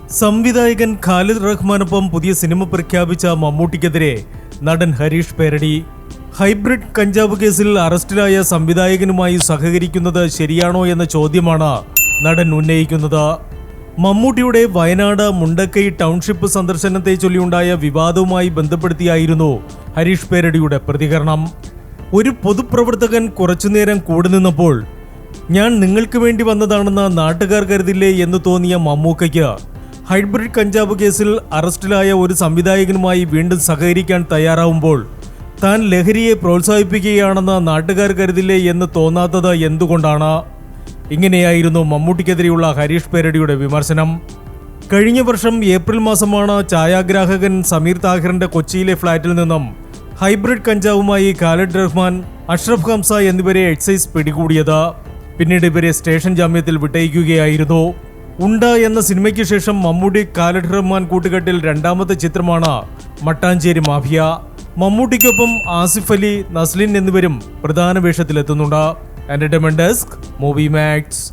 സംവിധായകൻ ഖാലിദ് റഹ്മാനൊപ്പം പുതിയ സിനിമ പ്രഖ്യാപിച്ച മമ്മൂട്ടിക്കെതിരെ നടൻ ഹരീഷ് പേരടി. ഹൈബ്രിഡ് കഞ്ചാവ് കേസിൽ അറസ്റ്റിലായ സംവിധായകനുമായി സഹകരിക്കുന്നത് ശരിയാണോ എന്ന ചോദ്യമാണ് നടൻ ഉന്നയിക്കുന്നത്. മമ്മൂട്ടിയുടെ വയനാട് മുണ്ടക്കൈ ടൗൺഷിപ്പ് സന്ദർശനത്തെ ചൊല്ലിയുണ്ടായ വിവാദവുമായി ബന്ധപ്പെടുത്തിയായിരുന്നു ഹരീഷ് പേരടിയുടെ പ്രതികരണം. ഒരു പൊതുപ്രവർത്തകൻ കുറച്ചുനേരം കൂടെ നിന്നപ്പോൾ ഞാൻ നിങ്ങൾക്ക് വേണ്ടി വന്നതാണെന്ന് നാട്ടുകാർ കരുതില്ലേ എന്ന് തോന്നിയ മമ്മൂക്കയ്ക്ക് ഹൈബ്രിഡ് കഞ്ചാവ് കേസിൽ അറസ്റ്റിലായ ഒരു സംവിധായകനുമായി വീണ്ടും സഹകരിക്കാൻ തയ്യാറാവുമ്പോൾ താൻ ലഹരിയെ പ്രോത്സാഹിപ്പിക്കുകയാണെന്ന് നാട്ടുകാർ കരുതില്ലേ എന്ന് തോന്നാത്തത് എന്തുകൊണ്ടാണ്? ഇങ്ങനെയായിരുന്നു മമ്മൂട്ടിക്കെതിരെയുള്ള ഹരീഷ് പേരടിയുടെ വിമർശനം. കഴിഞ്ഞ വർഷം ഏപ്രിൽ മാസമാണ് ഛായാഗ്രാഹകൻ സമീർ താഹിറിന്റെ കൊച്ചിയിലെ ഫ്ളാറ്റിൽ നിന്നും ഹൈബ്രിഡ് കഞ്ചാവുമായി ഖാലിദ് റഹ്മാൻ, അഷ്റഫ് ഹംസ എന്നിവരെ എക്സൈസ് പിടികൂടിയത്. പിന്നീട് ഇവരെ സ്റ്റേഷൻ ജാമ്യത്തിൽ വിട്ടയക്കുകയായിരുന്നു. ഉണ്ട എന്ന സിനിമയ്ക്ക് ശേഷം മമ്മൂട്ടി ഖാലിദ് റഹ്മാൻ കൂട്ടുകെട്ടിൽ രണ്ടാമത്തെ ചിത്രമാണ് മട്ടാഞ്ചേരി മാഫിയ. മമ്മൂട്ടിക്കൊപ്പം ആസിഫ് അലി, നസ്ലിൻ എന്നിവരും പ്രധാന വേഷത്തിലെത്തുന്നുണ്ട്. Entertainment desk, movie max.